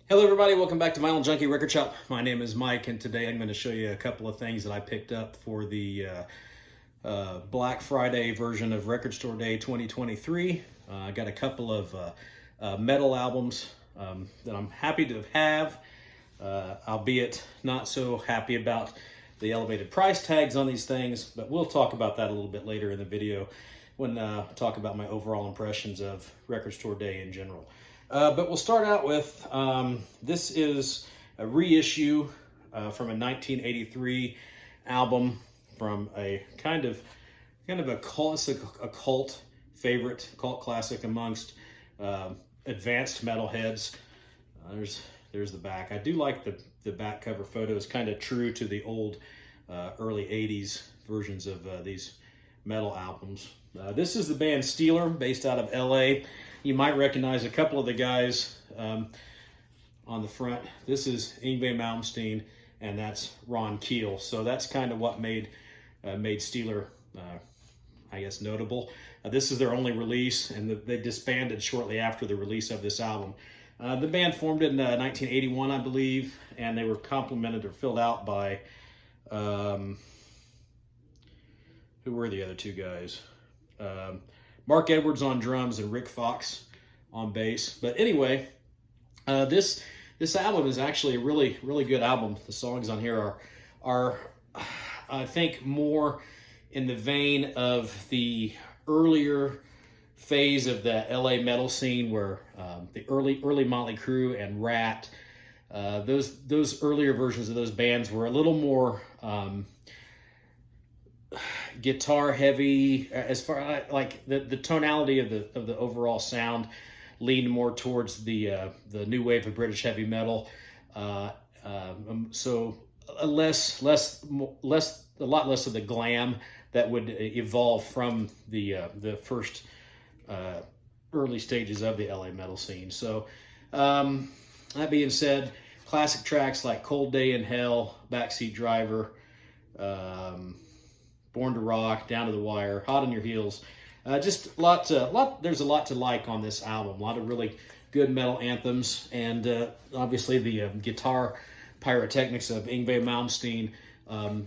Hello everybody, welcome back to Vinyl Junkie Record Shop. My name is Mike and today I'm going to show you a couple of things that I picked up for the Black Friday version of Record Store Day 2023. I got a couple of metal albums that I'm happy to have, albeit not so happy about the elevated price tags on these things, but we'll talk about that a little bit later in the video when I talk about my overall impressions of Record Store Day in general. But we'll start out with, this is a reissue from a 1983 album from a kind of a cult favorite, cult classic amongst advanced metalheads. There's the back. I do like the back cover photo. It's kind of true to the old early 80s versions of these metal albums. This is the band Steeler, based out of LA. You might recognize a couple of the guys on the front. This is Yngwie Malmsteen, and that's Ron Keel. So that's kind of what made Steeler, I guess, notable. This is their only release, and they disbanded shortly after the release of this album. The band formed in 1981, I believe, and they were complemented or filled out by, who were the other two guys? Mark Edwards on drums and Rick Fox on bass. But anyway, this album is actually a really good album. The songs on here are I think more in the vein of the earlier phase of the LA metal scene, where the early Motley Crue and Rat, those earlier versions of those bands were a little more guitar heavy, as far like the tonality of the overall sound leaned more towards the new wave of British heavy metal. So a lot less of the glam that would evolve from the first early stages of the LA metal scene. So that being said, classic tracks like Cold Day in Hell, Backseat Driver, Born to Rock, Down to the Wire, Hot on Your Heels. Just there's a lot to like on this album. A lot of really good metal anthems, and obviously the guitar pyrotechnics of Yngwie Malmsteen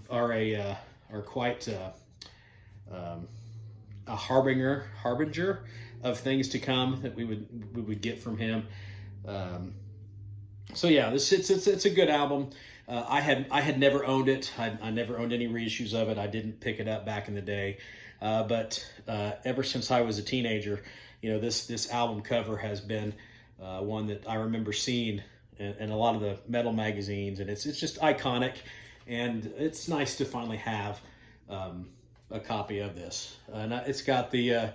are quite a harbinger of things to come that we would get from him. So yeah, it's a good album. I had never owned it. I never owned any reissues of it. I didn't pick it up back in the day. But ever since I was a teenager, this album cover has been one that I remember seeing in a lot of the metal magazines, and it's just iconic, and it's nice to finally have a copy of this. And it's got the,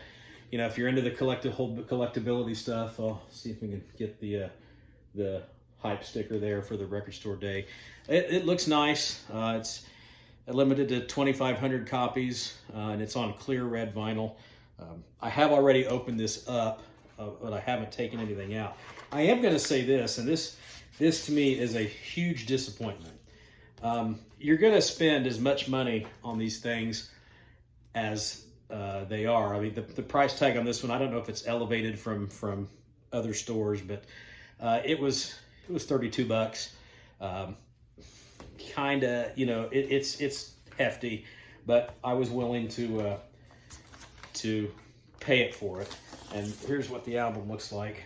if you're into the collectability stuff, I'll see if we can get the hype sticker there for the Record Store Day. It looks nice. It's limited to 2,500 copies, and it's on clear red vinyl. I have already opened this up, but I haven't taken anything out. I am going to say this, and this to me is a huge disappointment. You're going to spend as much money on these things as they are. I mean, the price tag on this one, I don't know if it's elevated from other stores, but it was $32. Kinda, it's hefty, but I was willing to pay it for it. And here's what the album looks like.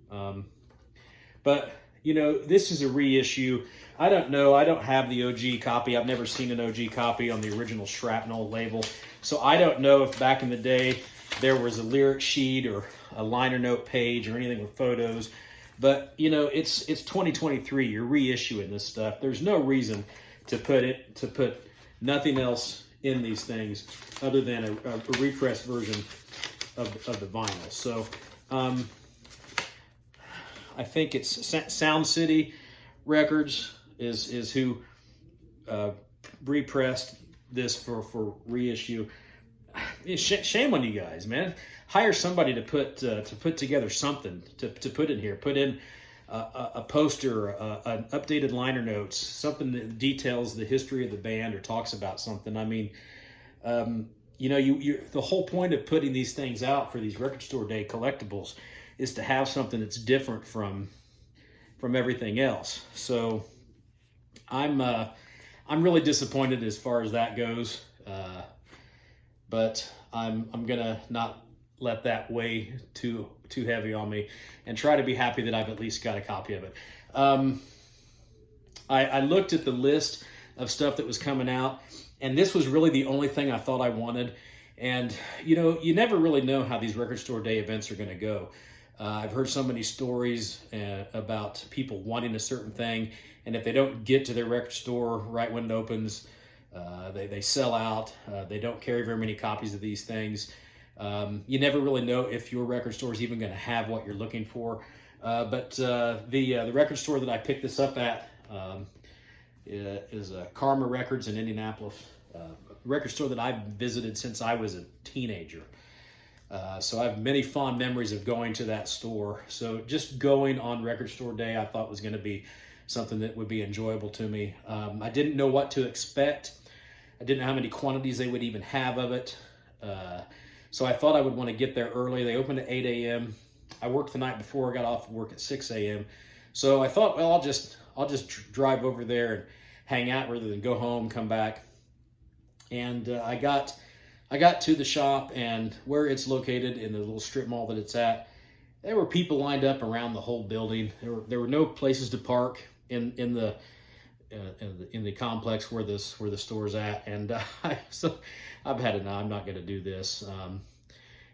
But this is a reissue. I don't know. I don't have the OG copy. I've never seen an OG copy on the original Shrapnel label, so I don't know if back in the day there was a lyric sheet or a liner note page or anything with photos. But it's 2023. You're reissuing this stuff. There's no reason to put nothing else in these things other than a repressed version of the vinyl. So I think it's Sound City Records is who repressed this for reissue. Shame on you guys, man. Hire somebody to put together something to put in here. Put in a poster, an updated liner notes, something that details the history of the band or talks about something. I mean, the whole point of putting these things out for these Record Store Day collectibles is to have something that's different from from everything else. So I'm really disappointed as far as that goes, but I'm gonna not let that weigh too heavy on me, and try to be happy that I've at least got a copy of it. I looked at the list of stuff that was coming out, and this was really the only thing I thought I wanted. And you never really know how these record store day events are going to go. I've heard so many stories about people wanting a certain thing, and if they don't get to their record store right when it opens, they sell out. They don't carry very many copies of these things. You never really know if your record store is even going to have what you're looking for. But the record store that I picked this up at is Karma Records in Indianapolis. Record store that I've visited since I was a teenager. So I have many fond memories of going to that store. So just going on record store day, I thought was going to be something that would be enjoyable to me. I didn't know what to expect. I didn't know how many quantities they would even have of it. So I thought I would want to get there early. They opened at 8 a.m. I worked the night before. I got off work at 6 a.m. So I thought, well, I'll just drive over there and hang out rather than go home, come back. And I got to the shop, and where it's located in the little strip mall that it's at, there were people lined up around the whole building. There were no places to park in the complex where the store's at, and so I've had it now. I'm not going to do this.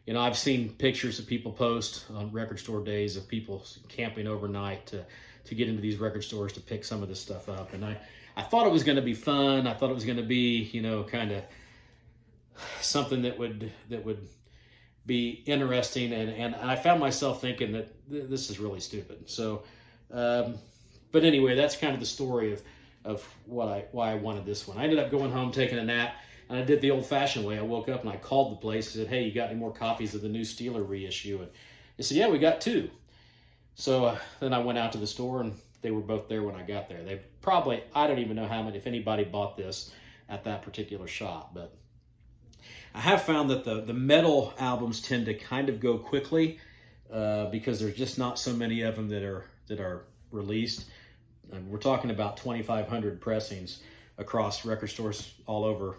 I've seen pictures that people post on record store days of people camping overnight to get into these record stores to pick some of this stuff up, and I thought it was going to be fun. I thought it was going to be, kind of something that would be interesting, and I found myself thinking that this is really stupid. So, but anyway, that's kind of the story of why I wanted this one. I ended up going home, taking a nap, and I did the old-fashioned way. I woke up and I called the place and said, "Hey, you got any more copies of the new Steeler reissue?" And they said, "Yeah, we got 2." So then I went out to the store, and they were both there when I got there. They probably, I don't even know how many, if anybody bought this at that particular shop, but I have found that the metal albums tend to kind of go quickly because there's just not so many of them that are released. And we're talking about 2,500 pressings across record stores all over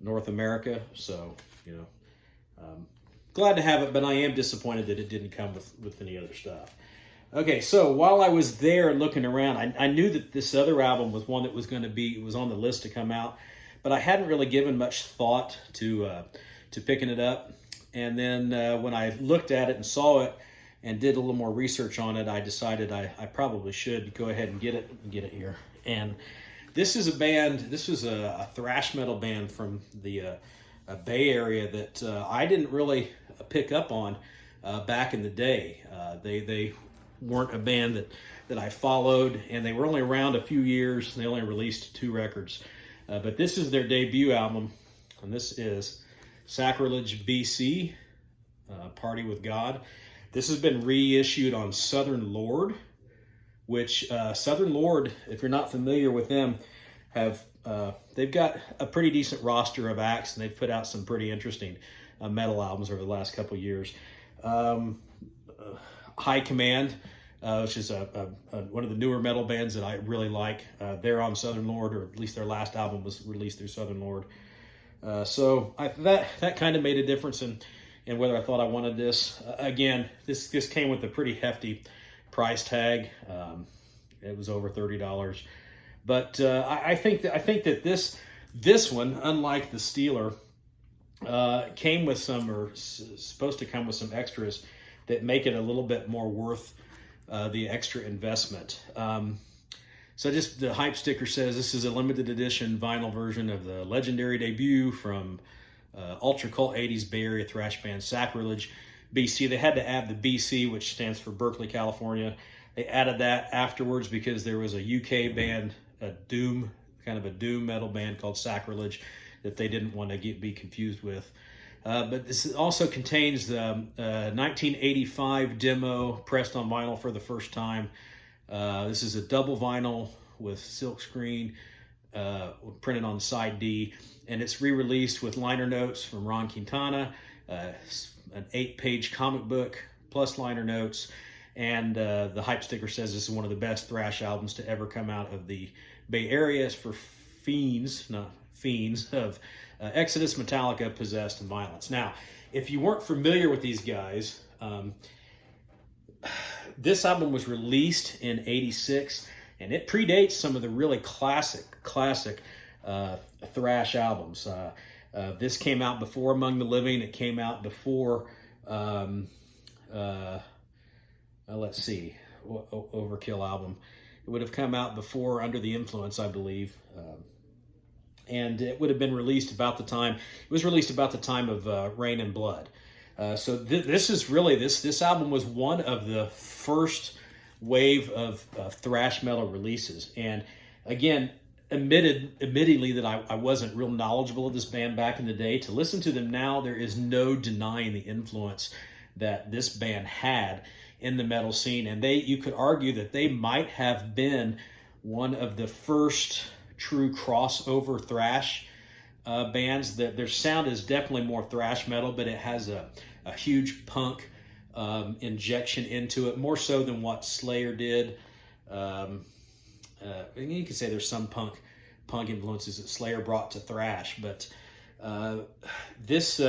North America. So, glad to have it, but I am disappointed that it didn't come with any other stuff. Okay, so while I was there looking around, I knew that this other album was one that was on the list to come out, but I hadn't really given much thought to picking it up. And then when I looked at it and saw it and did a little more research on it, I decided I probably should go ahead and get it here. And this is a band. This was a thrash metal band from the Bay Area that I didn't really pick up on back in the day. They weren't a band that I followed, and they were only around a few years. They only released 2 records. But this is their debut album, and this is Sacrilege B.C, Party with God. This has been reissued on Southern Lord, which Southern Lord, if you're not familiar with them, they've got a pretty decent roster of acts, and they've put out some pretty interesting metal albums over the last couple of years. High Command, which is one of the newer metal bands that I really like. They're on Southern Lord, or at least their last album was released through Southern Lord. So that kind of made a difference in whether I thought I wanted this. Again, this came with a pretty hefty price tag. It was over $30. But I think that this one, unlike the Steeler, came with supposed to come with some extras that make it a little bit more worth the extra investment. So just the hype sticker says this is a limited edition vinyl version of the legendary debut from ultra cult 80s Bay Area thrash band Sacrilege B.C. They had to add the B.C, which stands for Berkeley, California. They added that afterwards because there was a UK band, a doom metal band called Sacrilege, that they didn't want to be confused with. But this also contains the 1985 demo pressed on vinyl for the first time. This is a double vinyl with silk screen printed on side D, and it's re-released with liner notes from Ron Quintana, an 8-page comic book plus liner notes, And the hype sticker says this is one of the best thrash albums to ever come out of the Bay Area. It's for fiends, not fiends, of Exodus, Metallica, Possessed, and Violence. Now, if you weren't familiar with these guys, this album was released in '86, and it predates some of the really classic thrash albums. This came out before Among the Living. It came out before, let's see, Overkill album. It would have come out before Under the Influence, I believe. And it would have been released about the time, it was released about the time of Rain and Blood. So this is really, this album was one of the first wave of thrash metal releases. And again, admittedly that I wasn't real knowledgeable of this band back in the day. To listen to them now, there is no denying the influence that this band had in the metal scene. And you could argue that they might have been one of the first true crossover thrash bands. That their sound is definitely more thrash metal, but it has a huge punk injection into it, more so than what Slayer did. You could say there's some punk influences that Slayer brought to thrash, but this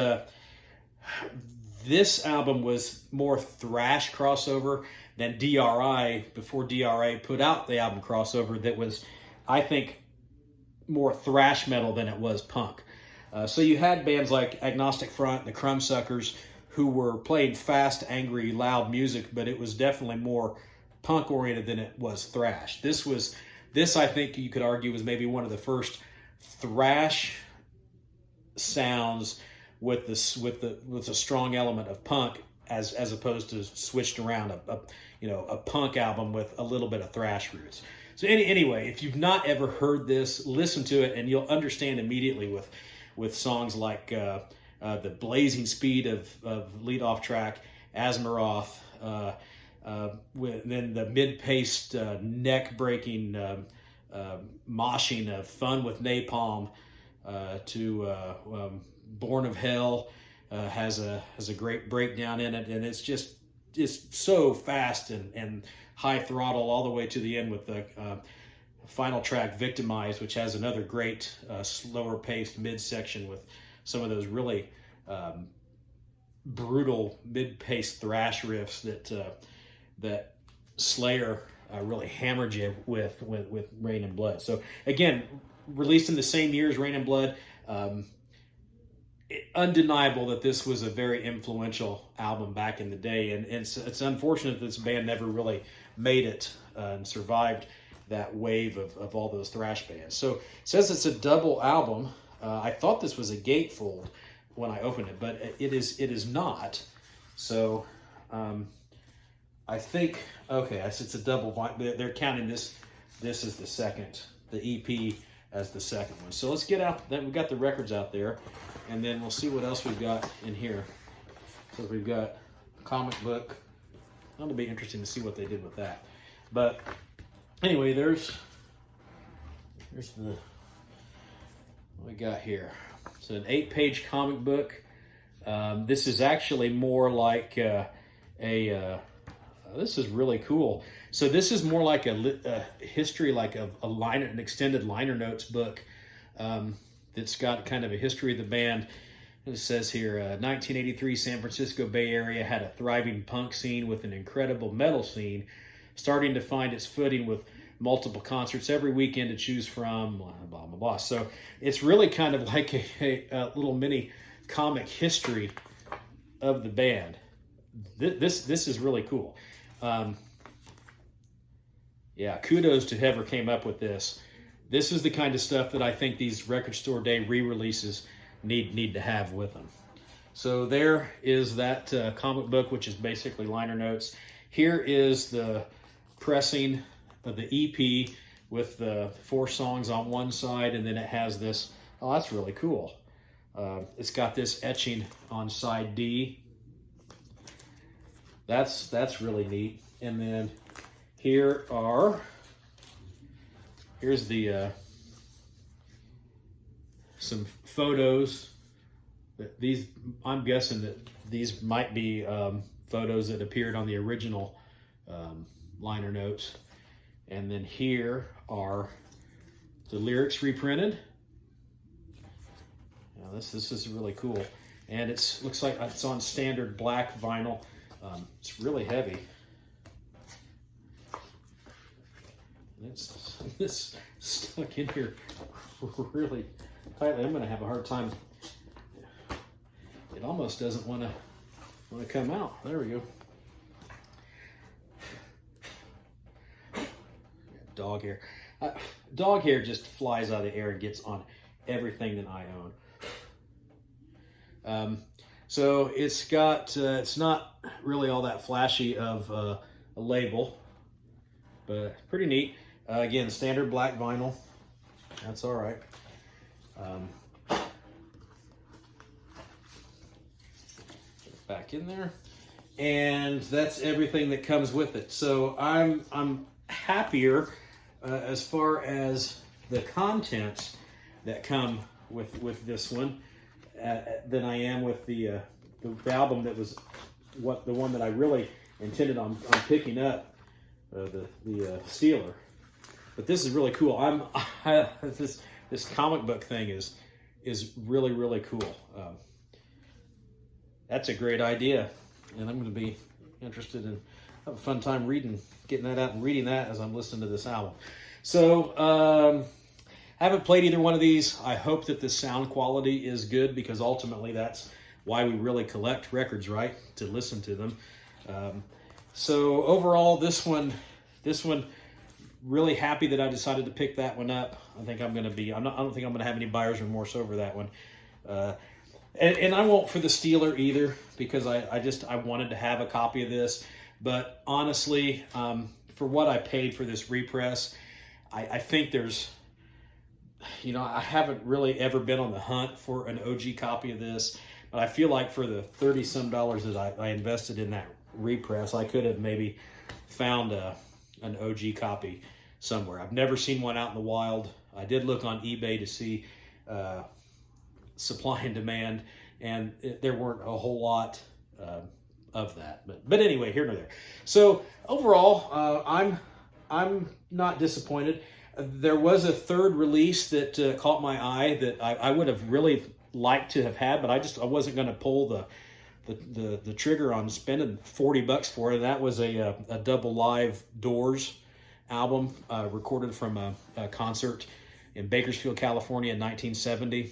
album was more thrash crossover than DRI, before DRI put out the album Crossover, that was, I think, more thrash metal than it was punk. So you had bands like Agnostic Front, the Crumbsuckers, who were playing fast, angry, loud music, but it was definitely more punk oriented than it was thrash. This I think you could argue was maybe one of the first thrash sounds with a strong element of punk, as opposed to switched around a punk album with a little bit of thrash roots. So anyway, if you've not ever heard this, listen to it and you'll understand immediately with songs like the blazing speed of lead-off track Asmaroth, then the mid-paced neck-breaking moshing of Fun with Napalm, to Born of Hell has a great breakdown in it, and it's just so fast and high throttle all the way to the end with the final track Victimized, which has another great slower paced midsection with some of those really brutal mid-paced thrash riffs that Slayer really hammered you with Rain and Blood. So again, released in the same year as Rain and Blood. Undeniable that this was a very influential album back in the day, and it's unfortunate that this band never really made it and survived that wave of all those thrash bands. So it says it's a double album. I thought this was a gatefold when I opened it, but it is not. So I think, okay, it's a double. They're counting this as the second, the EP as the second one. So let's get out. Then we've got the records out there, and then we'll see what else we've got in here. So we've got a comic book. That'll be interesting to see what they did with that. But anyway, there's what we got here. It's an 8-page comic book. This is actually more like this is really cool. So this is more like a history, like an extended liner notes book that's got kind of a history of the band. It says here, 1983 San Francisco Bay Area had a thriving punk scene with an incredible metal scene, starting to find its footing with multiple concerts every weekend to choose from, blah, blah, blah, blah. So it's really kind of like a little mini comic history of the band. This is really cool. Yeah, kudos to whoever came up with this. This is the kind of stuff that I think these Record Store Day re-releases need to have with them. So there is that comic book, which is basically liner notes. Here is the pressing of the EP with the 4 songs on one side, and then it has this. Oh, that's really cool. It's got this etching on side D. That's really neat. And then here's the some photos. I'm guessing that these might be photos that appeared on the original liner notes. And then here are the lyrics reprinted. Now this is really cool. And looks like it's on standard black vinyl. It's really heavy. It's stuck in here really tightly. I'm going to have a hard time. It almost doesn't want to come out. There we go. Dog hair. Dog hair just flies out of the air and gets on everything that I own. So it's got, it's not really all that flashy of a label, but pretty neat. Again, standard black vinyl. That's all right. Back in there, and that's everything that comes with it. So I'm happier as far as the contents that come with this one than I am with the album that was the one that I really intended on picking up, the Steeler. But this is really cool. This comic book thing is really cool. That's a great idea, and I'm going to be interested in have a fun time getting that out and reading that as I'm listening to this album. So haven't played either one of these. I hope that the sound quality is good, because ultimately that's why we really collect records, right? To listen to them. So overall, this one, really happy that I decided to pick that one up. I think I'm going to be. I don't think I'm going to have any buyer's remorse over that one. And I won't for the Steeler either, because I wanted to have a copy of this. But honestly, for what I paid for this repress, I think there's, I haven't really ever been on the hunt for an OG copy of this, but I feel like for the $30-some that I invested in that repress, I could have maybe found an OG copy somewhere. I've never seen one out in the wild. I did look on eBay to see supply and demand, and there weren't a whole lot of that. But anyway, here nor there. So overall, I'm not disappointed. There was a third release that caught my eye that I would have really liked to have had, but I wasn't going to pull the trigger on spending $40 for it. And that was a double live Doors album recorded from a concert in Bakersfield, California in 1970.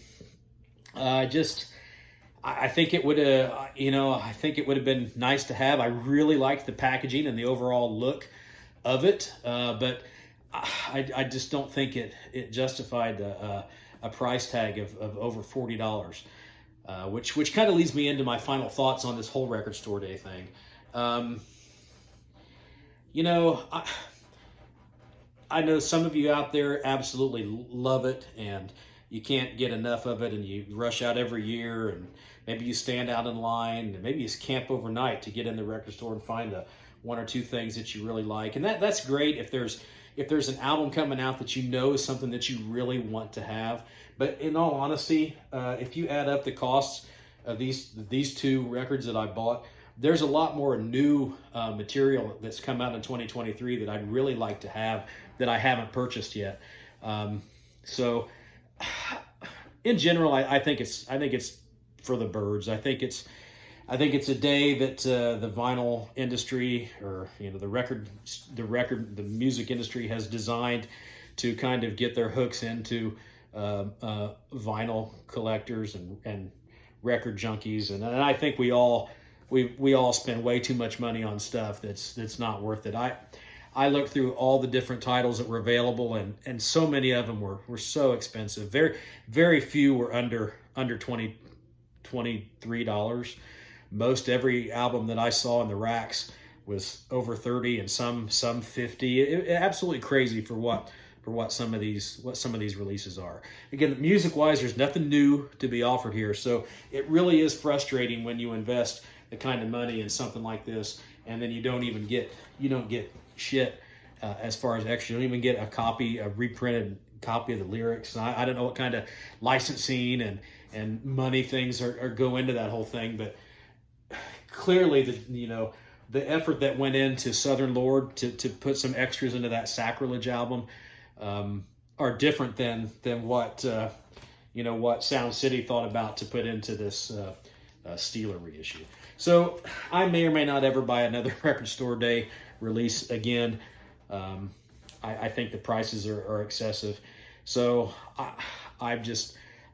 I think it would have, I think it would have been nice to have. I really liked the packaging and the overall look of it, but I just don't think it justified a price tag of over $40, which kind of leads me into my final thoughts on this whole record store day thing. I know some of you out there absolutely love it, and you can't get enough of it, and you rush out every year, and maybe you stand out in line, and maybe you camp overnight to get in the record store and find the one or two things that you really like. And that's great if there's an album coming out that is something that you really want to have. But in all honesty, if you add up the costs of these two records that I bought, there's a lot more new material that's come out in 2023 that I'd really like to have that I haven't purchased yet. So in general, I think it's for the birds. I think it's a day that the vinyl industry, or the music industry has designed to kind of get their hooks into vinyl collectors and record junkies, and I think we all spend way too much money on stuff that's not worth it. I looked through all the different titles that were available, and so many of them were so expensive. Very, very few were under $23. Most every album that I saw in the racks was over 30, and some 50. Absolutely crazy for what some of these releases are. Again, music wise, there's nothing new to be offered here, so it really is frustrating when you invest the kind of money in something like this, and then you don't get shit as far as extra. You don't even get a reprinted copy of the lyrics. And I don't know what kind of licensing and money things are go into that whole thing, but clearly the effort that went into Southern Lord to put some extras into that Sacrilege album are different than what what Sound City thought about to put into this Steeler reissue. So I may or may not ever buy another Record Store Day release again. I think the prices are excessive. So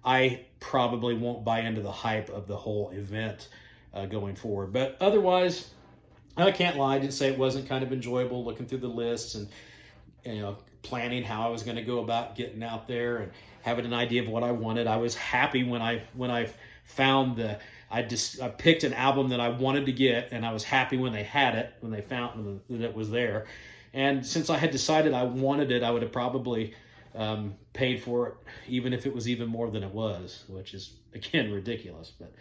I probably won't buy into the hype of the whole event going forward. But otherwise, I can't lie. I didn't say it wasn't kind of enjoyable looking through the lists and planning how I was going to go about getting out there and having an idea of what I wanted. I was happy when I found I picked an album that I wanted to get, and I was happy when they had it, when they found that it was there. And since I had decided I wanted it, I would have probably paid for it, even if it was even more than it was, which is, again, ridiculous. But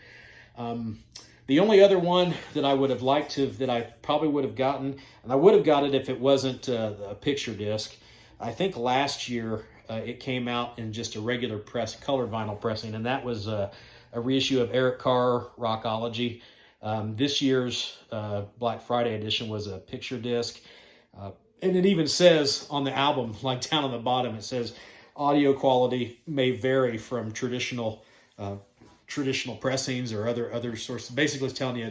the only other one that I would have liked to, that I probably would have gotten, and I would have got it if it wasn't a picture disc. I think last year it came out in just a regular color vinyl pressing, and that was a reissue of Eric Carr Rockology. This year's Black Friday edition was a picture disc. And it even says on the album, like down on the bottom, it says audio quality may vary from traditional pressings or other sources. Basically, it's telling you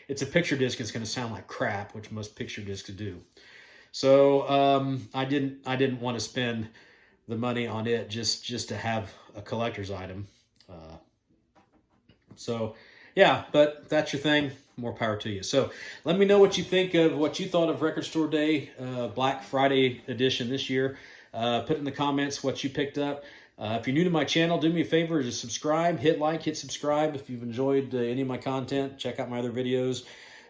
it's a picture disc. It's going to sound like crap, which most picture discs do. So I didn't want to spend the money on it just to have a collector's item. So yeah, but that's your thing. More power to you. So let me know what you think of what you thought of Record Store Day Black Friday edition this year. Put in the comments what you picked up. If you're new to my channel, do me a favor, just subscribe, hit like, hit subscribe. If you've enjoyed any of my content, check out my other videos.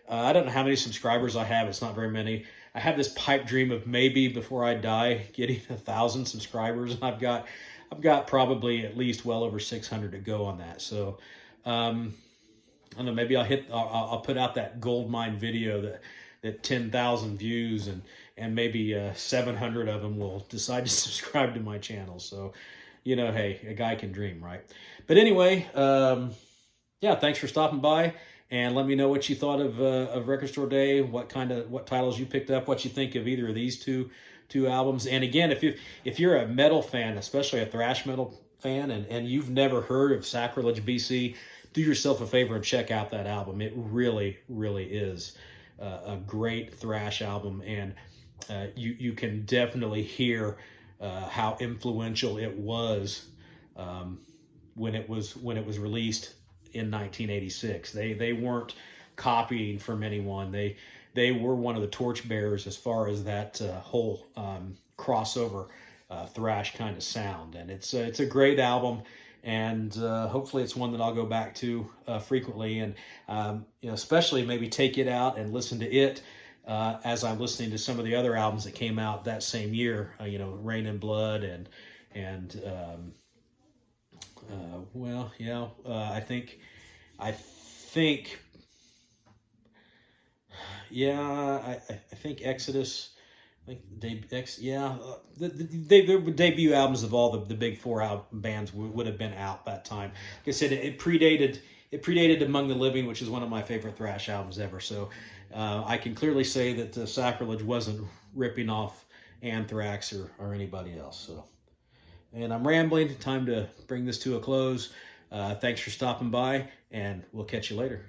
I don't know how many subscribers I have. It's not very many. I have this pipe dream of maybe before I die getting 1,000 subscribers. And I've got probably at least well over 600 to go on that. So I don't know, maybe I'll put out that gold mine video that 10,000 views and maybe 700 of them will decide to subscribe to my channel. So, hey, a guy can dream, right? But anyway, yeah, thanks for stopping by, and let me know what you thought of Record Store Day, what titles you picked up, what you think of either of these two albums. And again, if you're a metal fan, especially a thrash metal fan, and you've never heard of Sacrilege B.C, do yourself a favor and check out that album. It really, really is a great thrash album, and you can definitely hear how influential it was when it was released in 1986. They weren't copying from anyone. They were one of the torchbearers as far as that whole crossover thrash kind of sound, and it's a great album. And hopefully it's one that I'll go back to frequently, and especially maybe take it out and listen to it as I'm listening to some of the other albums that came out that same year. Rain and Blood and well, I think Exodus. The debut albums of all the big four bands would have been out that time. Like I said, it predated Among the Living, which is one of my favorite thrash albums ever. So I can clearly say that Sacrilege wasn't ripping off Anthrax or anybody else. So, and I'm rambling. Time to bring this to a close. Thanks for stopping by, and we'll catch you later.